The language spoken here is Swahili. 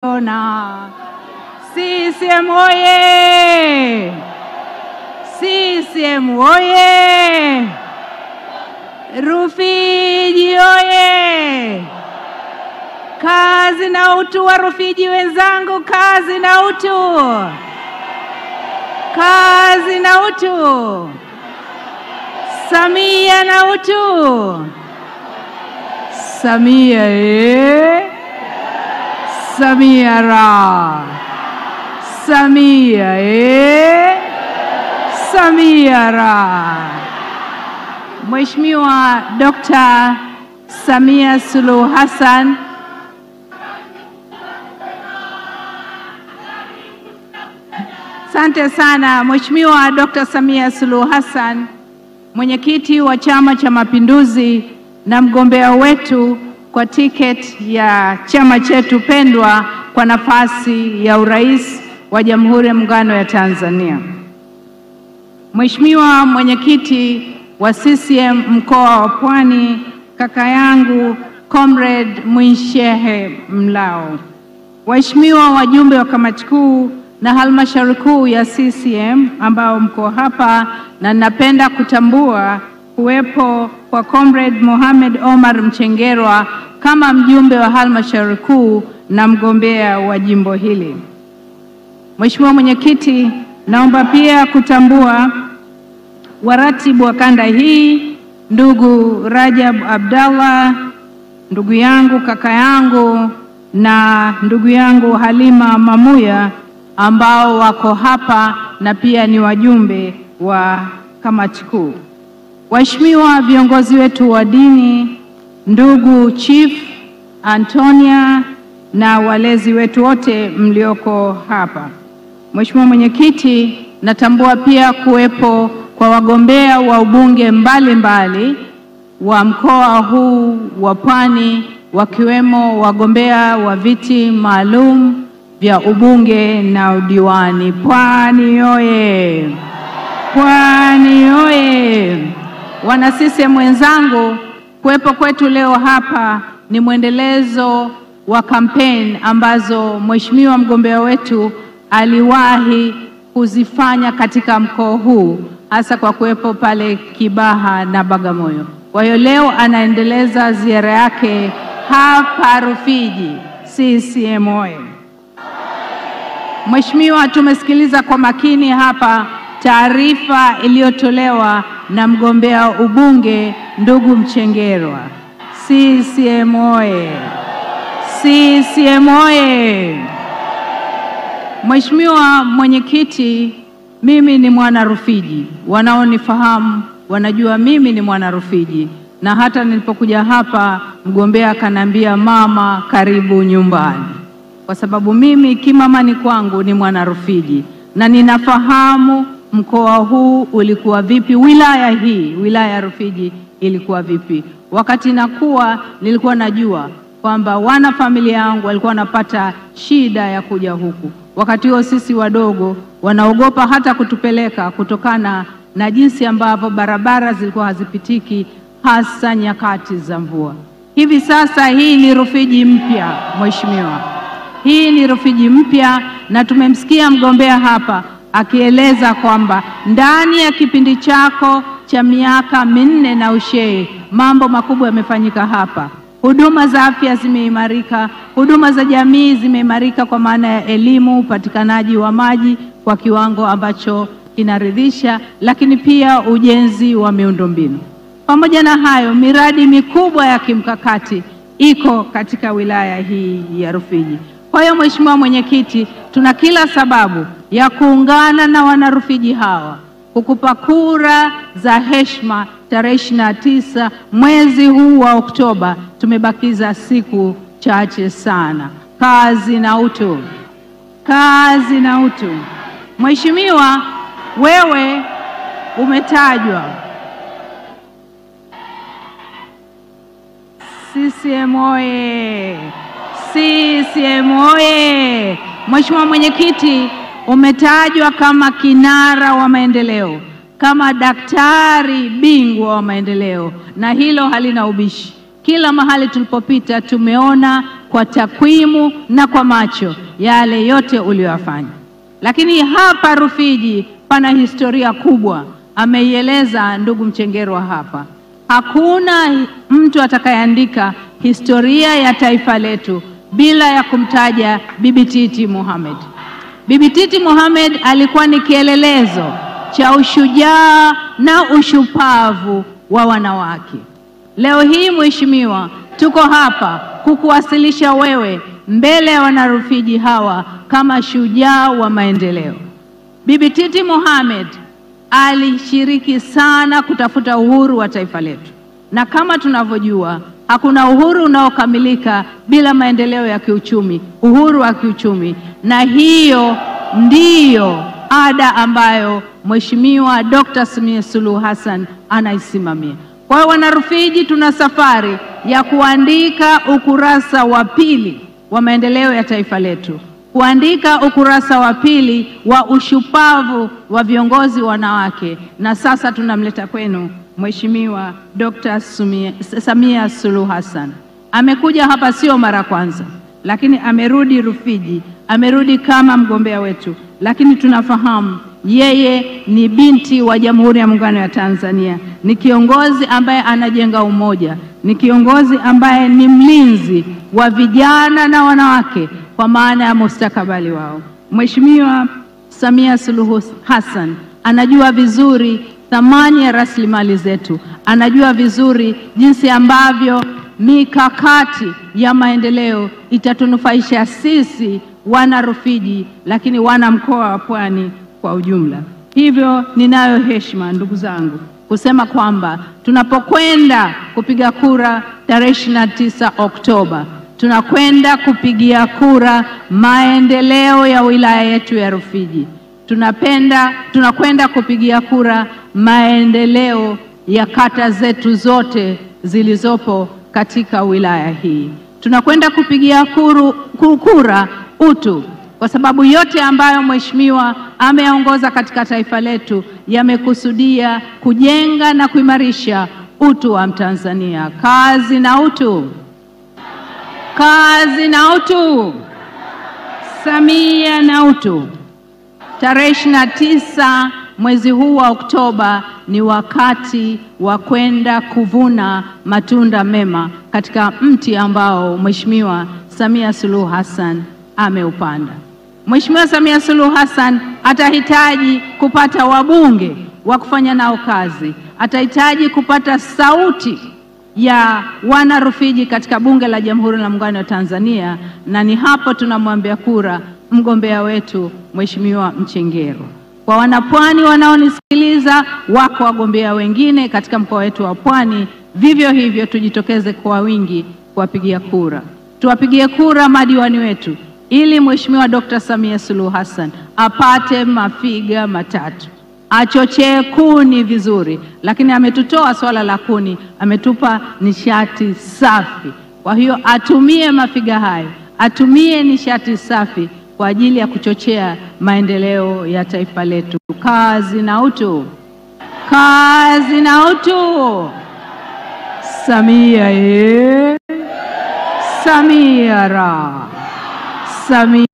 CCM oye! CCM oye! Rufiji oye! Kazi na utu wa Rufiji wenzangu, kazi na utu! Kazi na utu! Samia na utu! Samia Samia ra! Samia Samia ra! Mheshimiwa Dr. Samia Suluhu Hassan, asante sana Mheshimiwa Dr. Samia Suluhu Hassan, mwenyekiti wa Chama cha Mapinduzi na mgombea wetu kwa tiketi ya chama chetu pendwa kwa nafasi ya urais wa Jamhuri ya Muungano ya Tanzania. Mheshimiwa mwenyekiti wa CCM mkoa wa Pwani, kaka yangu Comrade Mwinshehe Mlao. Waheshimiwa wajumbe wa kamati kuu na halmashauri kuu ya CCM ambao mko hapa, na napenda kutambua kuwepo kwa Comrade Mohamed Omar Mchengerwa kama mjumbe wa halmashauri kuu na mgombea wa jimbo hili. Mheshimiwa mwenyekiti, naomba pia kutambua waratibu wa kanda hii, ndugu Rajab Abdallah, ndugu yangu, kaka yangu na ndugu yangu Halima Mamuya ambao wako hapa na pia ni wajumbe wa kamati kuu. Waheshimiwa viongozi wetu wa dini, ndugu Chief Antonia na walezi wetu wote mlioko hapa. Mheshimiwa mwenyekiti, natambua pia kuwepo kwa wagombea wa ubunge mbalimbali wa mkoa huu wa Pwani, wakiwemo wagombea wa viti maalum vya ubunge na udiwani. Pwani oye! Pwani oye! Wana CCM wenzangu, kuwepo kwetu leo hapa ni mwendelezo wa kampeni ambazo mheshimiwa mgombea wetu aliwahi kuzifanya katika mkoa huu, hasa kwa kuwepo pale Kibaha na Bagamoyo. Kwa hiyo leo anaendeleza ziara yake hapa Rufiji. CCM oye! Mheshimiwa, tumesikiliza kwa makini hapa taarifa iliyotolewa na mgombea ubunge ndugu Mchengerwa. CCM oye! CCM oye! Mheshimiwa mwenyekiti, mimi ni mwana Rufiji. Wanaonifahamu wanajua mimi ni mwana Rufiji, na hata nilipokuja hapa mgombea akaniambia, mama karibu nyumbani, kwa sababu mimi kimamani kwangu ni mwana Rufiji na ninafahamu mkoa huu ulikuwa vipi, wilaya hii, wilaya ya Rufiji ilikuwa vipi. Wakati nakuwa nilikuwa najua kwamba wana familia yangu walikuwa wanapata shida ya kuja huku. Wakati huo sisi wadogo wanaogopa hata kutupeleka kutokana na jinsi ambavyo barabara zilikuwa hazipitiki, hasa nyakati za mvua. Hivi sasa hii ni Rufiji mpya mheshimiwa. Hii ni Rufiji mpya, na tumemsikia mgombea hapa akieleza kwamba ndani ya kipindi chako cha miaka minne na ushee mambo makubwa yamefanyika hapa. Huduma za afya zimeimarika, huduma za jamii zimeimarika kwa maana ya elimu, upatikanaji wa maji kwa kiwango ambacho kinaridhisha, lakini pia ujenzi wa miundombinu. Pamoja na hayo, miradi mikubwa ya kimkakati iko katika wilaya hii ya Rufiji. Kwa hiyo Mheshimiwa mwenyekiti, tuna kila sababu ya kuungana na wana Rufiji hawa kukupa kura za heshima tarehe 29 mwezi huu wa Oktoba. Tumebakiza siku chache sana. Kazi na utu! Kazi na utu! Mheshimiwa, wewe umetajwa. CCM oye! CCM oye! Mheshimiwa mwenyekiti, umetajwa kama kinara wa maendeleo, kama daktari bingwa wa maendeleo, na hilo halina ubishi. Kila mahali tulipopita tumeona kwa takwimu na kwa macho yale yote uliyofanya. Lakini hapa Rufiji pana historia kubwa, ameieleza ndugu Mchengerwa hapa. Hakuna mtu atakayeandika historia ya taifa letu bila ya kumtaja Bibi Titi Mohamed. Bibi Titi Mohamed alikuwa ni kielelezo cha ushujaa na ushupavu wa wanawake. Leo hii Mheshimiwa, tuko hapa kukuwasilisha wewe mbele ya wanarufiji hawa kama shujaa wa maendeleo. Bibi Titi Mohamed alishiriki sana kutafuta uhuru wa taifa letu, na kama tunavyojua hakuna uhuru unaokamilika bila maendeleo ya kiuchumi, uhuru wa kiuchumi, na hiyo ndiyo ada ambayo Mheshimiwa Dr. Samia Suluhu Hassan anaisimamia. Kwa hiyo wanarufiji, tuna safari ya kuandika ukurasa wa pili wa maendeleo ya taifa letu, kuandika ukurasa wa pili wa ushupavu wa viongozi wanawake, na sasa tunamleta kwenu Mheshimiwa Dr. Samia Suluhu Hassan. Amekuja hapa sio mara kwanza, lakini amerudi Rufiji, amerudi kama mgombea wetu, lakini tunafahamu yeye ni binti wa Jamhuri ya Muungano wa Tanzania, ni kiongozi ambaye anajenga umoja, ni kiongozi ambaye ni mlinzi wa vijana na wanawake kwa maana ya mustakabali wao. Mheshimiwa Samia Suluhu Hassan anajua vizuri thamani ya rasilimali zetu, anajua vizuri jinsi ambavyo mikakati ya maendeleo itatunufaisha sisi wana Rufiji, lakini wana mkoa wa Pwani kwa ujumla. Hivyo ninayo heshima ndugu zangu kusema kwamba tunapokwenda kupiga kura tarehe 29 Oktoba, tunakwenda kupigia kura maendeleo ya wilaya yetu ya Rufiji. Tunakwenda kupigia kura maendeleo ya kata zetu zote zilizopo katika wilaya hii. Tunakwenda kupigia kura utu, kwa sababu yote ambayo Mheshimiwa ameongoza katika taifa letu yamekusudia kujenga na kuimarisha utu wa Mtanzania. Kazi na utu. Kazi na utu. Samia na utu. Tarehe 29 mwezi huu wa Oktoba ni wakati wa kwenda kuvuna matunda mema katika mti ambao Mheshimiwa Samia Suluhu Hassan ameupanda. Mheshimiwa Samia Suluhu Hassan atahitaji kupata wabunge wa kufanya nao kazi, atahitaji kupata sauti ya wana Rufiji katika bunge la Jamhuri ya Muungano wa Tanzania, na ni hapo tunamwambia kura mgombea wetu Mheshimiwa Mchengerwa. Kwa wanapwani wanaonisikiliza, wako wagombea wengine katika mkoa wetu wa Pwani, vivyo hivyo tujitokeze kwa wingi kuwapigia kura. Tuwapigie kura madiwani wetu ili Mheshimiwa Dr. Samia Suluhu Hassan apate mafiga matatu. Achochee kuni vizuri, lakini ametutoa swala la kuni, ametupa nishati safi. Kwa hiyo atumie mafiga hayo, atumie nishati safi kwa ajili ya kuchochea maendeleo ya taifa letu. Kazi na utu. Kazi na utu. Samia Samia ra. Samia